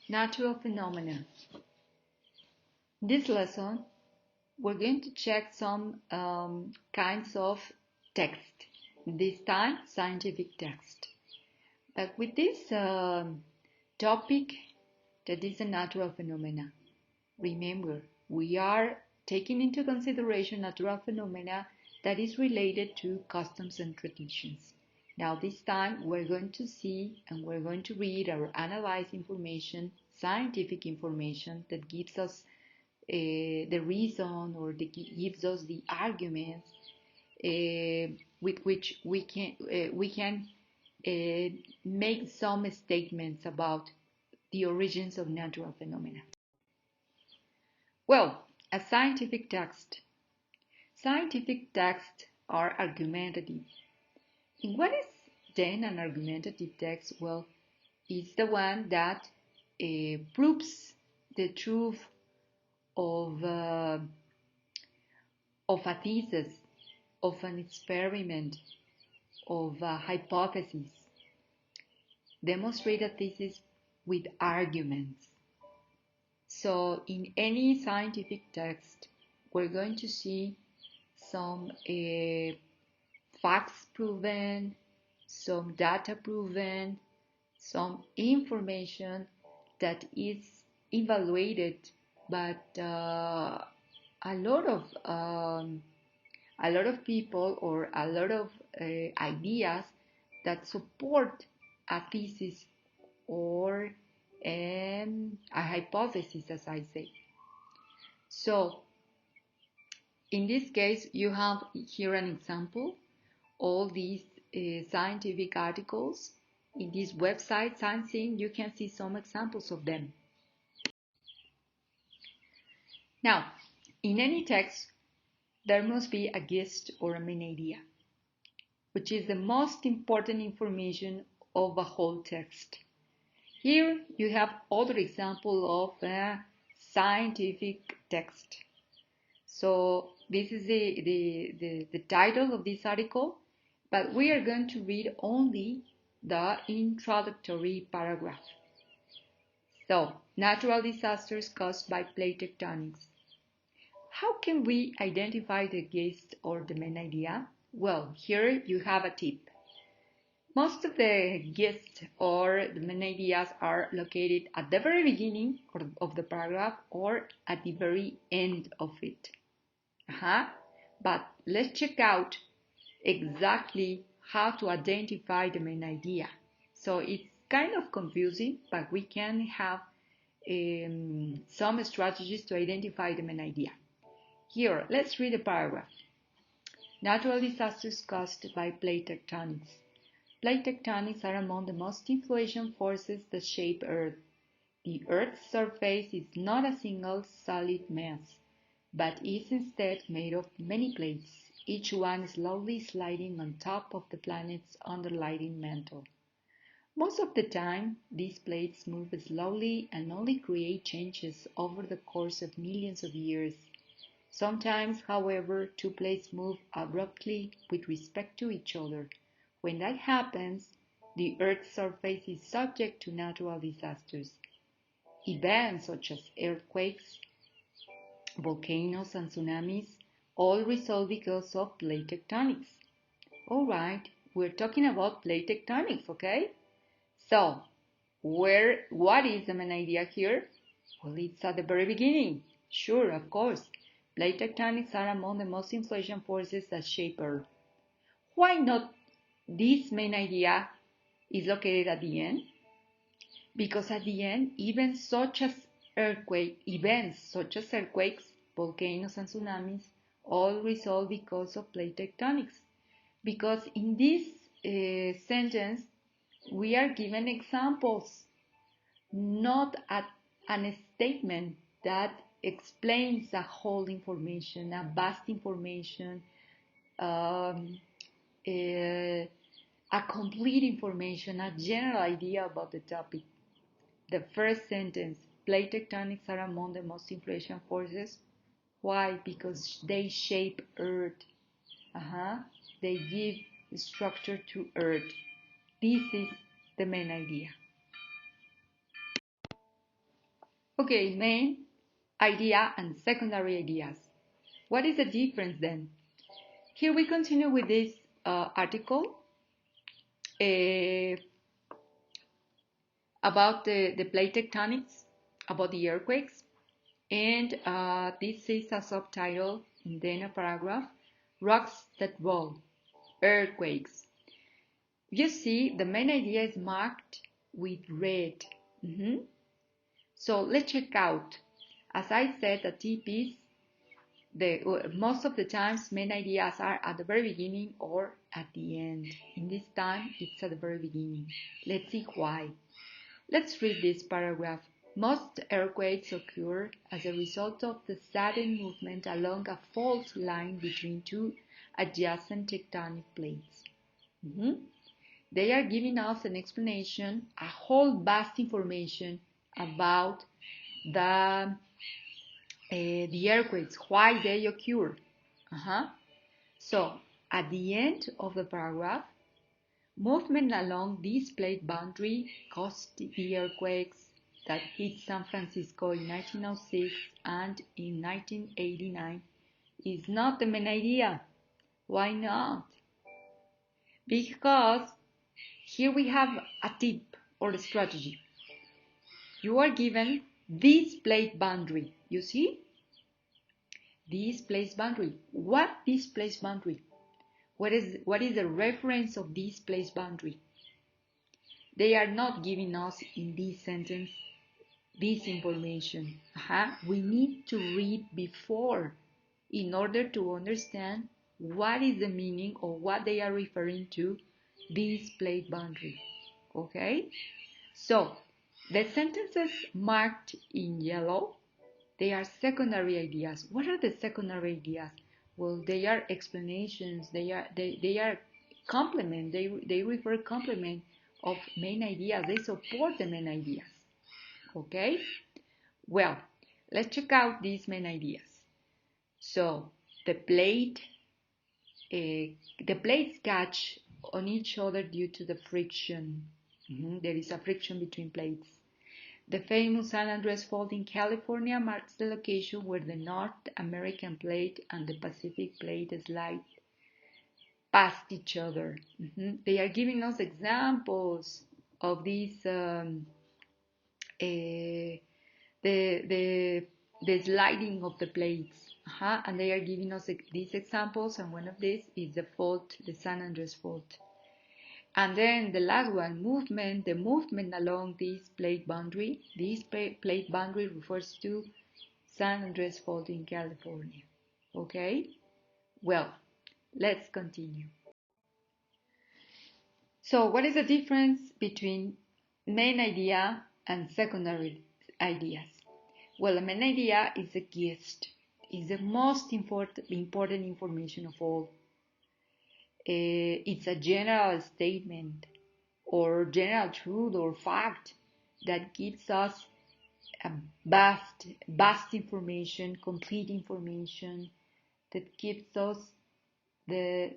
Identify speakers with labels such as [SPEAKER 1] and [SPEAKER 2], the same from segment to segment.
[SPEAKER 1] Natural phenomena. In this lesson, we're going to check some kinds of text. This time, scientific text. But with this topic, that is a natural phenomena. Remember, we are taking into consideration natural phenomena that is related to customs and traditions. Now this time we're going to see and we're going to read or analyze information, scientific information that gives us the reason or gives us the arguments with which we can make some statements about the origins of natural phenomena. Well, a scientific text. Scientific texts are argumentative. And what is then an argumentative text? Well, it's the one that proves the truth of a thesis, of an experiment, of a hypothesis. Demonstrate a thesis with arguments. So in any scientific text, we're going to see some facts proven, some data proven, some information that is evaluated, but a lot of people or a lot of ideas that support a thesis or a hypothesis, as I say. So in this case, you have here an example. All these scientific articles in this website, ScienceIn, you can see some examples of them. Now, in any text, there must be a gist or a main idea, which is the most important information of a whole text. Here you have other example of a scientific text. So this is the title of this article, but we are going to read only the introductory paragraph. So, natural disasters caused by plate tectonics. How can we identify the gist or the main idea? Well, here you have a tip. Most of the gist or the main ideas are located at the very beginning of the paragraph or at the very end of it. But let's check out exactly how to identify the main idea. So it's kind of confusing, but we can have some strategies to identify the main idea. Here, let's read the paragraph. Natural disasters caused by plate tectonics. Plate tectonics are among the most influential forces that shape Earth. The Earth's surface is not a single solid mass, but is instead made of many plates, each one slowly sliding on top of the planet's underlying mantle. Most of the time, these plates move slowly and only create changes over the course of millions of years. Sometimes, however, two plates move abruptly with respect to each other. When that happens, the Earth's surface is subject to natural disasters. Events such as earthquakes, volcanoes, and tsunamis all result because of plate tectonics. Alright, we're talking about plate tectonics, okay? So, what is the main idea here? Well, it's at the very beginning. Sure, of course. Plate tectonics are among the most influential forces that shape Earth. Why not this main idea is located at the end? Because at the end, events such as earthquakes, volcanoes, and tsunamis all result because of plate tectonics. Because in this sentence, we are given examples, not a statement that explains a whole information, a vast information, a complete information, a general idea about the topic. The first sentence, plate tectonics are among the most influential forces. Why? Because they shape Earth. They give structure to Earth. This is the main idea. Okay, main idea and secondary ideas. What is the difference then? Here we continue with this article about the plate tectonics, about the earthquakes, and this is a subtitle and then a paragraph, Rocks that Roll, Earthquakes. You see, the main idea is marked with red. So let's check out. As I said, the tip is most of the times main ideas are at the very beginning or at the end. In this time, it's at the very beginning. Let's see why. Let's read this paragraph. Most earthquakes occur as a result of the sudden movement along a fault line between two adjacent tectonic plates. They are giving us an explanation, a whole vast information about the earthquakes, why they occur. So, at the end of the paragraph, movement along this plate boundary caused the earthquakes that hit San Francisco in 1906 and in 1989 is not the main idea. Why not? Because here we have a tip or a strategy. You are given this plate boundary. You see? This place boundary. What this place boundary? What is the reference of this place boundary? They are not giving us in this sentence this information. We need to read before in order to understand what is the meaning or what they are referring to this plate boundary. Okay? So, the sentences marked in yellow, they are secondary ideas. What are the secondary ideas? Well, they are explanations. They are complement. They refer complement of main ideas. They support the main ideas. Okay? Well, let's check out these main ideas. So the plates catch on each other due to the friction. There is a friction between plates. The famous San Andres Fault in California marks the location where the North American plate and the Pacific plate slide past each other. They are giving us examples of these, the sliding of the plates. And they are giving us these examples, and one of these is the fault, the San Andres Fault. And then the last one, movement, the movement along this plate boundary. This plate boundary refers to San Andres Fault in California. Okay? Well, let's continue. So what is the difference between main idea and secondary ideas? Well, the main idea is a gist, is the most important information of all. It's a general statement or general truth or fact that gives us a vast information, complete information, that gives us the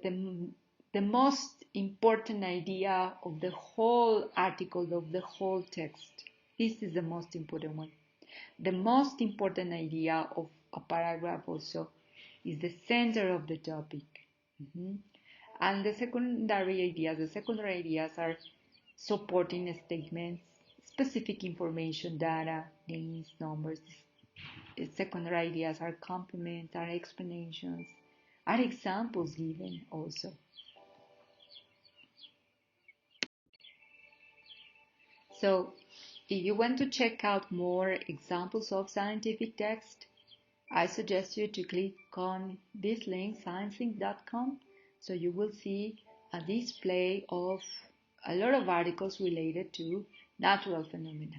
[SPEAKER 1] most important idea of the whole article, of the whole text. This is the most important one. The most important idea of a paragraph also is the center of the topic. And the secondary ideas are supporting statements, specific information, data, names, numbers. Secondary ideas are complements, are explanations, are examples given also. So, if you want to check out more examples of scientific text, I suggest you to click on this link, scienceinc.com, so you will see a display of a lot of articles related to natural phenomena.